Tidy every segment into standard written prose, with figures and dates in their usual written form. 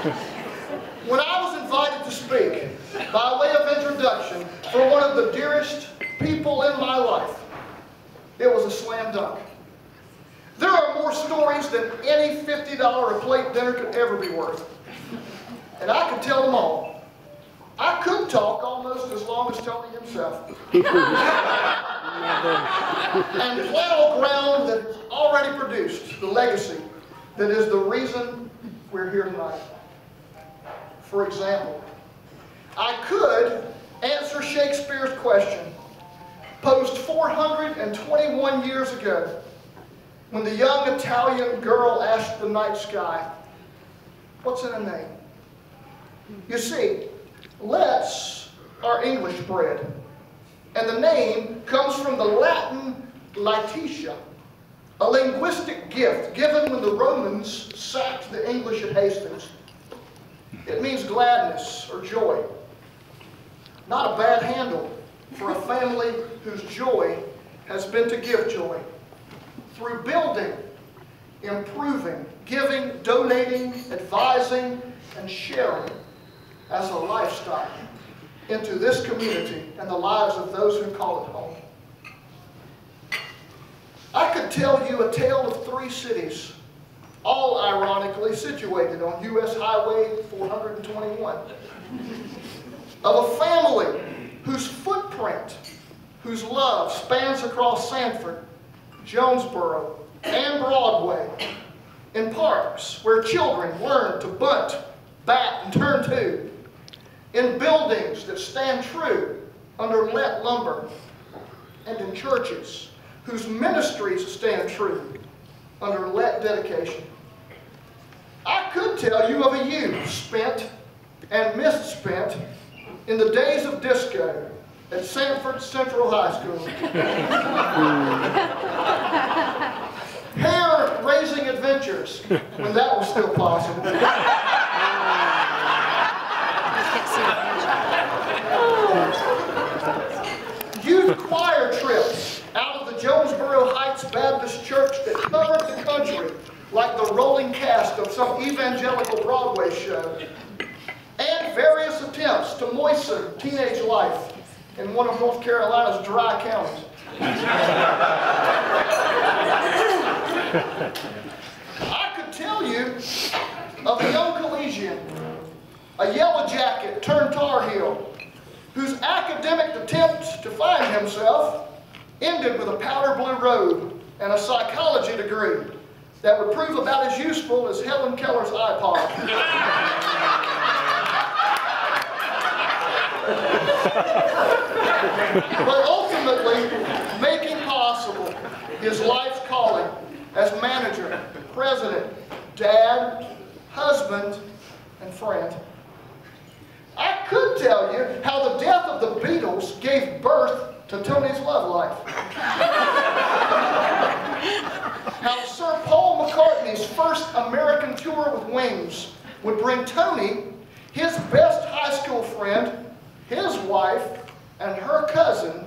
When I was invited to speak, by way of introduction, for one of the dearest people in my life, it was a slam dunk. There are more stories than any $50 a plate dinner could ever be worth. And I could tell them all. I could talk almost as long as Tony himself. And plow ground that has already produced the legacy that is the reason we're here tonight. For example, I could answer Shakespeare's question, posed 421 years ago, when the young Italian girl asked the night sky, "What's in a name?" You see, Letts are English bred, and the name comes from the Latin Laetitia, a linguistic gift given when the Romans sacked the English at Hastings. It means gladness or joy. Not a bad handle for a family whose joy has been to give joy. Through building, improving, giving, donating, advising, and sharing as a lifestyle into this community and the lives of those who call it home. I could tell you a tale of 3 cities, all ironically situated on U.S. Highway 421, of a family whose footprint, whose love spans across Sanford, Jonesboro, and Broadway, in parks where children learn to bunt, bat, and turn to, in buildings that stand true under Lett lumber, and in churches whose ministries stand true under Lett dedication. I could tell you of a youth spent and misspent in the days of disco at Sanford Central High School. Hair-raising adventures, when that was still possible. Youth choir trips out of the Jonesboro Heights Baptist Church that covered the country like the rolling cast of some evangelical Broadway show. And various attempts to moisten teenage life in one of North Carolina's dry counties. I could tell you of a young collegian, a yellow jacket turned Tar Heel, whose academic attempts to find himself ended with a powder blue robe and a psychology degree that would prove about as useful as Helen Keller's iPod. But ultimately, making possible his life's calling as manager, president, dad, husband, and friend. I could tell you how the death of the Beatles gave birth to Tony's love life. How Sir Paul McCartney's first American tour with Wings would bring Tony, his best high school friend, his wife, and her cousin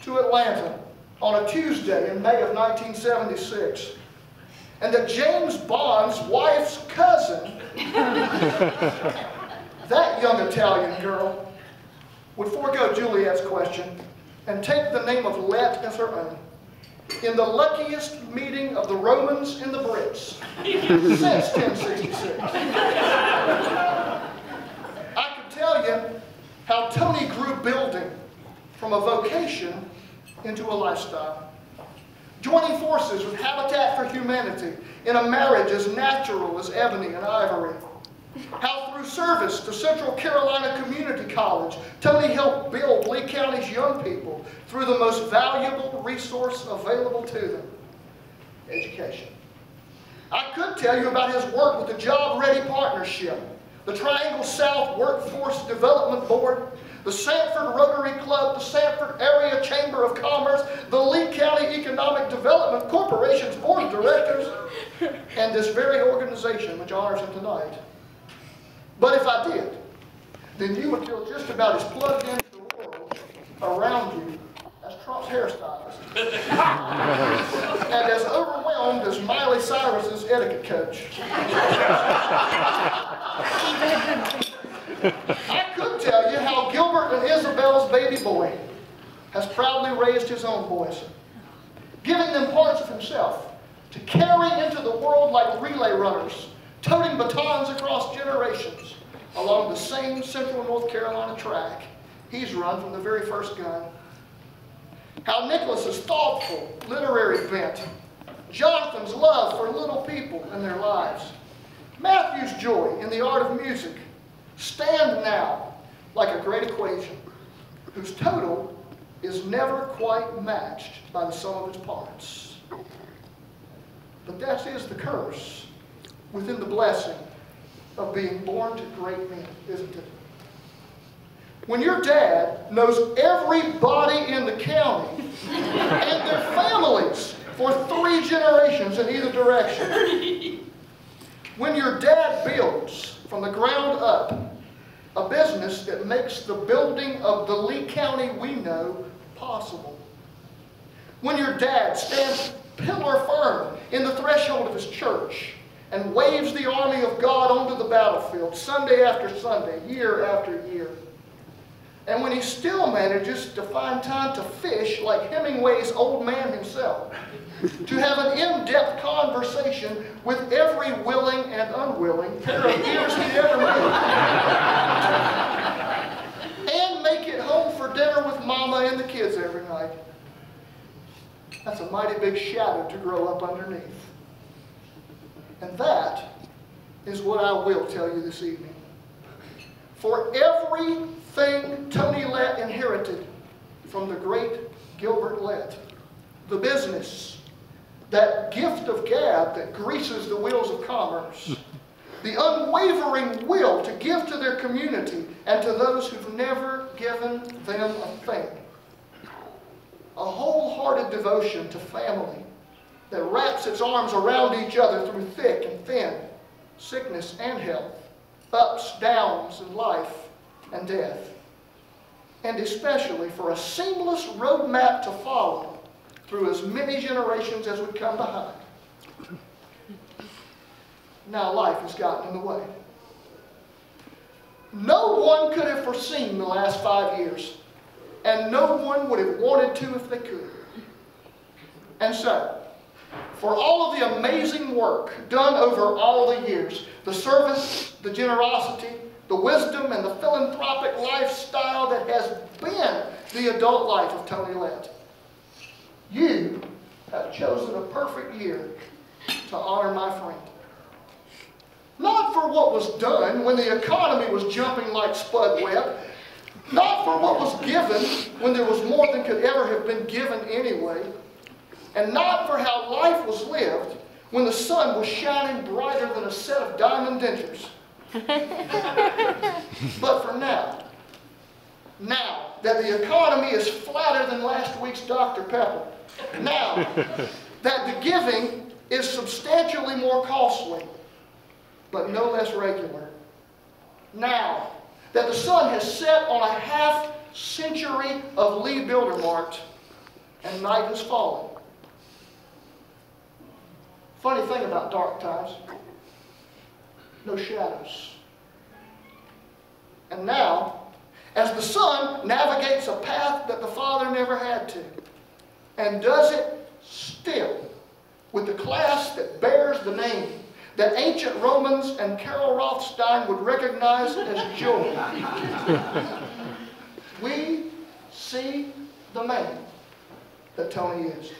to Atlanta on a Tuesday in May of 1976. And that James Bond's wife's cousin, that young Italian girl, would forego Juliet's question and take the name of Lett as her own, in the luckiest meeting of the Romans and the Brits since 1066. I could tell you how Tony grew building from a vocation into a lifestyle, joining forces with Habitat for Humanity in a marriage as natural as ebony and ivory. How through service to Central Carolina Community College, Tony helped build Lee County's young people through the most valuable resource available to them, education. I could tell you about his work with the Job Ready Partnership, the Triangle South Workforce Development Board, the Sanford Rotary Club, the Sanford Area Chamber of Commerce, the Lee County Economic Development Corporation's Board of Directors, and this very organization which honors him tonight. But if I did, then you would feel just about as plugged into the world around you as Trump's hairstylist, and as overwhelmed as Miley Cyrus's etiquette coach. I could tell you how Gilbert and Isabel's baby boy has proudly raised his own boys, giving them parts of himself to carry into the world like relay runners, toting batons across generations along the same Central North Carolina track he's run from the very first gun. How Nicholas's thoughtful literary bent, Jonathan's love for little people and their lives, Matthew's joy in the art of music, stand now like a great equation whose total is never quite matched by the sum of its parts. But that is the curse within the blessing of being born to great men, isn't it? When your dad knows everybody in the county and their families for 3 generations in either direction. When your dad builds from the ground up a business that makes the building of the Lee County we know possible. When your dad stands pillar firm in the threshold of his church and waves the army of God onto the battlefield Sunday after Sunday, year after year. And when he still manages to find time to fish like Hemingway's old man himself, to have an in-depth conversation with every willing and unwilling pair of ears he ever made, and make it home for dinner with Mama and the kids every night. That's a mighty big shadow to grow up underneath. And that is what I will tell you this evening. For everything Tony Lett inherited from the great Gilbert Lett, the business, that gift of gab that greases the wheels of commerce, the unwavering will to give to their community and to those who've never given them a thing, a wholehearted devotion to family that wraps its arms around each other through thick and thin, sickness and health, ups, downs in life and death, and especially for a seamless roadmap to follow through as many generations as would come behind. Now life has gotten in the way. No one could have foreseen the last 5 years, and no one would have wanted to if they could. And so, for all of the amazing work done over all the years, the service, the generosity, the wisdom, and the philanthropic lifestyle that has been the adult life of Tony Lett, you have chosen a perfect year to honor my friend. Not for what was done when the economy was jumping like spud web, not for what was given when there was more than could ever have been given anyway, and not for how life was lived when the sun was shining brighter than a set of diamond dentures. But for now that the economy is flatter than last week's Dr. Pepper, now that the giving is substantially more costly, but no less regular, now that the sun has set on a half-century of Lee Bildermart and night has fallen. Funny thing about dark times, no shadows. And now, as the sun navigates a path that the Father never had to, and does it still with the class that bears the name that ancient Romans and Carol Rothstein would recognize as joy, we see the man that Tony is.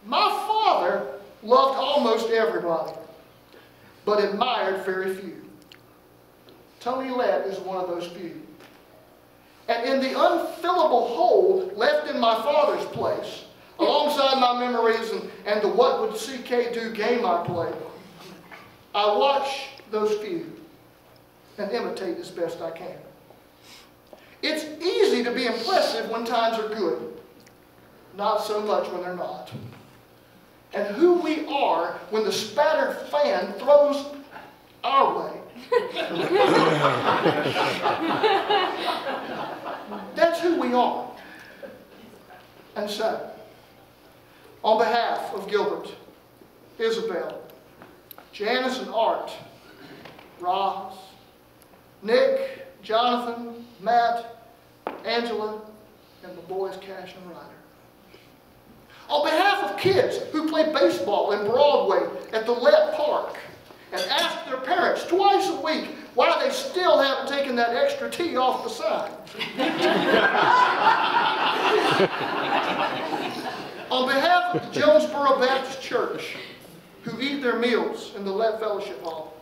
My father loved almost everybody, but admired very few. Tony Lett is one of those few. And in the unfillable hole left in my father's place, alongside my memories and the what would CK do game I played, I watch those few and imitate as best I can. It's easy to be impressive when times are good, not so much when they're not. And who we are when the spattered fan throws our way. That's who we are. And so, on behalf of Gilbert, Isabel, Janice, and Art, Roz, Nick, Jonathan, Matt, Angela, and the boys Cash and Ryder. On behalf of kids who play baseball in Broadway at the Lett Park and ask their parents twice a week why they still haven't taken that extra T off the sign. On behalf of the Jonesboro Baptist Church, who eat their meals in the Lett Fellowship Hall,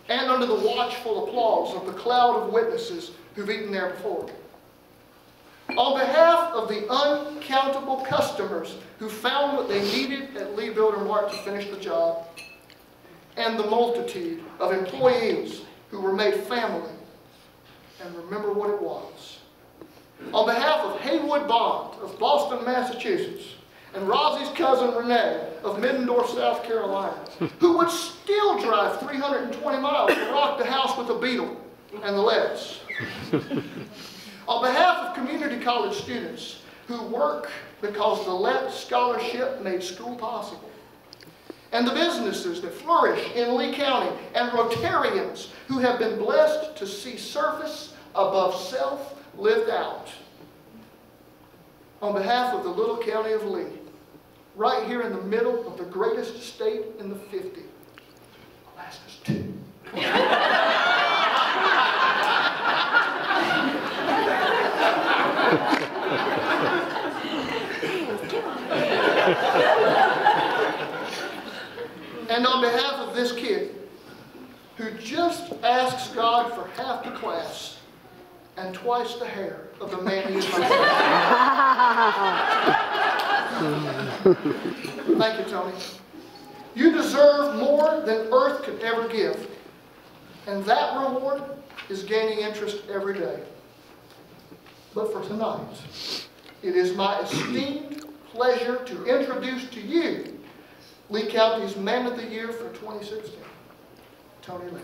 and under the watchful applause of the cloud of witnesses who've eaten there before. On behalf of the uncountable customers who found what they needed at Lee Builder Mart to finish the job, and the multitude of employees who were made family and remember what it was. On behalf of Haywood Bond of Boston, Massachusetts, and Rosie's cousin Renee of Middendorf, South Carolina, who would still drive 320 miles to rock the house with the Beatle and the Letts. On behalf of community college students who work because the Lett Scholarship made school possible, and the businesses that flourish in Lee County, and Rotarians who have been blessed to see service above self lived out. On behalf of the little county of Lee, right here in the middle of the greatest state in the 50, Alaska's too. And on behalf of this kid who just asks God for half the class and twice the hair of the man he is married. Thank you, Tony. You deserve more than earth could ever give. And that reward is gaining interest every day. But for tonight, it is my esteemed pleasure to introduce to you Lee County's Man of the Year for 2016, Tony Lett.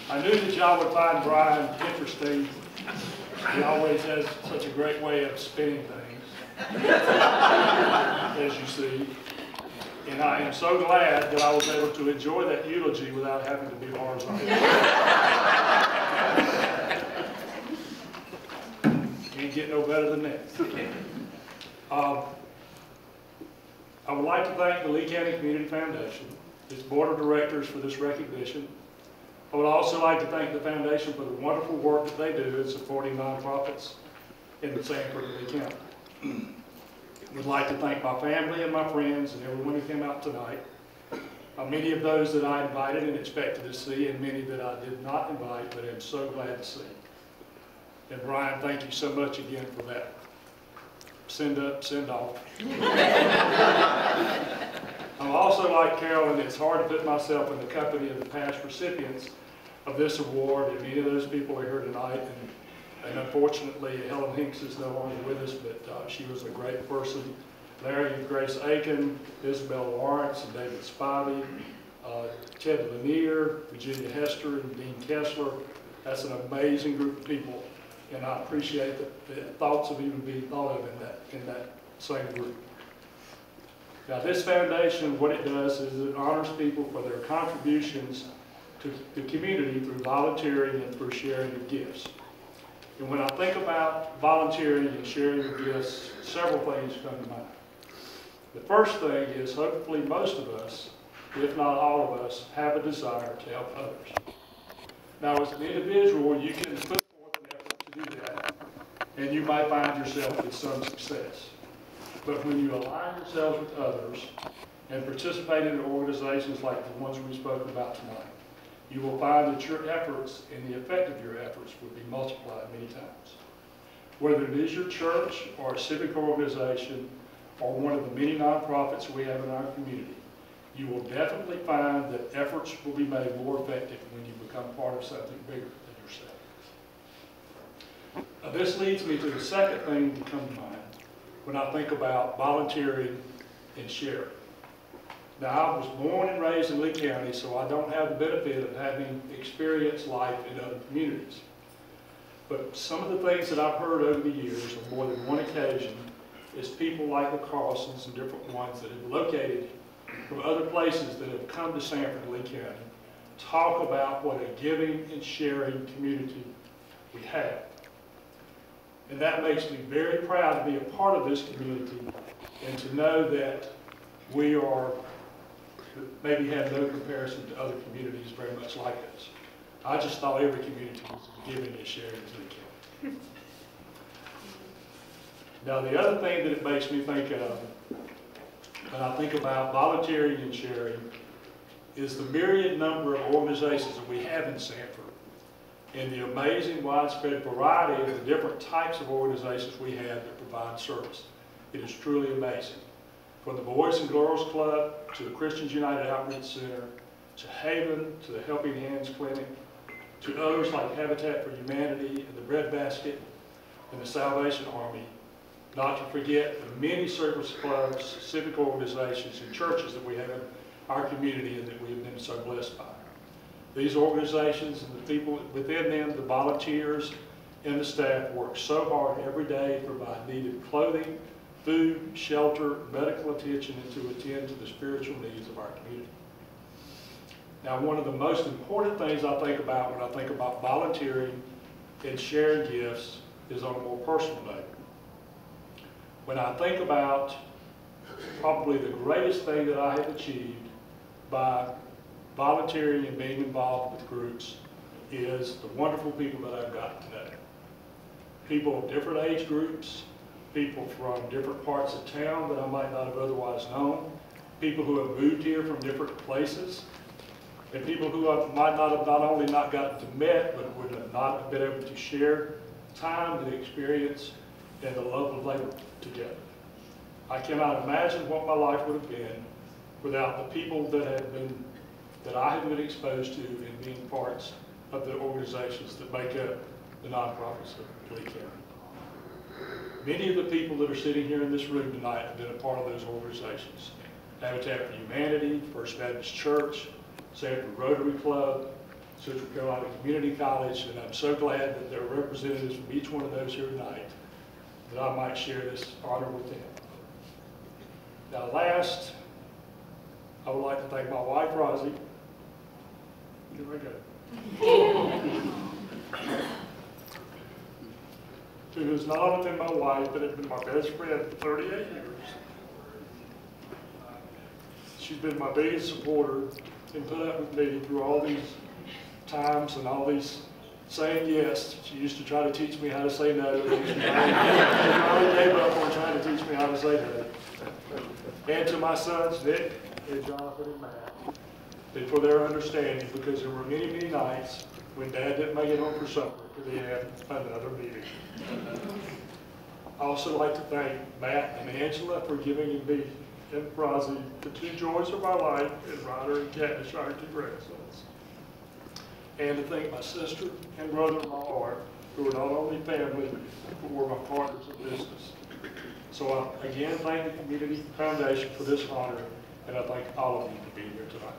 I knew that y'all would find Brian interesting. He always has such a great way of spinning things, as you see. And I am so glad that I was able to enjoy that eulogy without having to be horizontal. Can't get no better than that. I would like to thank the Lee County Community Foundation, its board of directors for this recognition. I would also like to thank the foundation for the wonderful work that they do in supporting nonprofits in the Sanford and Lee County. I would like to thank my family and my friends and everyone who came out tonight. Many of those that I invited and expected to see, and many that I did not invite, but I'm so glad to see. And Brian, thank you so much again for that send up, send off. I'm also like Carolyn, it's hard to put myself in the company of the past recipients of this award, and many of those people are here tonight, and unfortunately Helen Hinks is no longer with us, but she was a great person. Larry and Grace Aiken, Isabel Lawrence and David Spivey, Ted Lanier, Virginia Hester and Dean Kessler. That's an amazing group of people, and I appreciate the thoughts of even being thought of in that same group. Now this foundation, what it does is it honors people for their contributions to the community through volunteering and through sharing of gifts. And when I think about volunteering and sharing of gifts, several things come to mind. The first thing is hopefully most of us, if not all of us, have a desire to help others. Now as an individual, you can put forth an effort to do that, and you might find yourself with some success. But when you align yourselves with others and participate in organizations like the ones we spoke about tonight, you will find that your efforts and the effect of your efforts will be multiplied many times. Whether it is your church or a civic organization or one of the many nonprofits we have in our community, you will definitely find that efforts will be made more effective when you become part of something bigger than yourself. This leads me to the second thing that comes to mind when I think about volunteering and sharing. Now, I was born and raised in Lee County, so I don't have the benefit of having experienced life in other communities. But some of the things that I've heard over the years, on more than one occasion, is people like the Carlsons and different ones that have located from other places that have come to Sanford and Lee County talk about what a giving and sharing community we have. And that makes me very proud to be a part of this community and to know that we are, maybe have no comparison to other communities very much like us. I just thought every community was giving and sharing to the county. Now, the other thing that it makes me think of when I think about volunteering and sharing is the myriad number of organizations that we have in Sanford and the amazing widespread variety of the different types of organizations we have that provide service. It is truly amazing. From the Boys and Girls Club to the Christians United Outreach Center, to Haven, to the Helping Hands Clinic, to others like Habitat for Humanity and the Bread Basket and the Salvation Army, not to forget the many service clubs, civic organizations, and churches that we have in our community and that we have been so blessed by. These organizations and the people within them, the volunteers and the staff, work so hard every day to provide needed clothing, food, shelter, medical attention, and to attend to the spiritual needs of our community. Now, one of the most important things I think about when I think about volunteering and sharing gifts is on a more personal note. When I think about probably the greatest thing that I have achieved by volunteering and being involved with groups is the wonderful people that I've gotten to know. People of different age groups, people from different parts of town that I might not have otherwise known, people who have moved here from different places, and people who I might not have not only not gotten to meet, but would have not been able to share time, the experience, and the love of labor together. I cannot imagine what my life would have been without the people that I have been exposed to in being parts of the organizations that make up the nonprofits of Lee County. Many of the people that are sitting here in this room tonight have been a part of those organizations. Habitat for Humanity, First Baptist Church, Sanford Rotary Club, Central Carolina Community College, and I'm so glad that there are representatives from each one of those here tonight that I might share this honor with them. Now, last, I would like to thank my wife, Rosie. Here I go. Who has not only been my wife, but has been my best friend for 38 years. She's been my biggest supporter and put up with me through all these times and all these saying yes. She used to try to teach me how to say no. She finally gave up on trying to teach me how to say no. And to my sons, Nick and Jonathan and Matt, and for their understanding, because there were many, many nights when Dad didn't make it home for supper because he had another meeting. I also like to thank Matt and Angela for giving me and Rosie the two joys of my life, and Ryder and Katniss, our two grandsons. And to thank my sister and brother-in-law, Art, who are not only family, but were my partners in business. So I again thank the Community Foundation for this honor, and I thank all of you for being here tonight.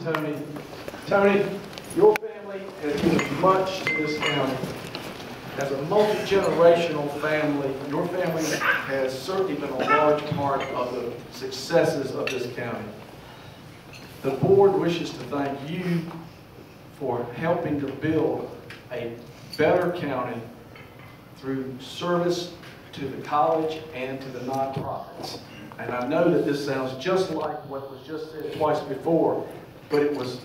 Tony. Tony, your family has given much to this county. As a multi-generational family, your family has certainly been a large part of the successes of this county. The board wishes to thank you for helping to build a better county through service to the college and to the nonprofits. And I know that this sounds just like what was just said twice before, but it was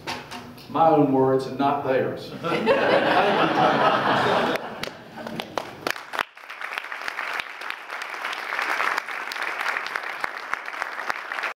my own words and not theirs. Thank you, Tony.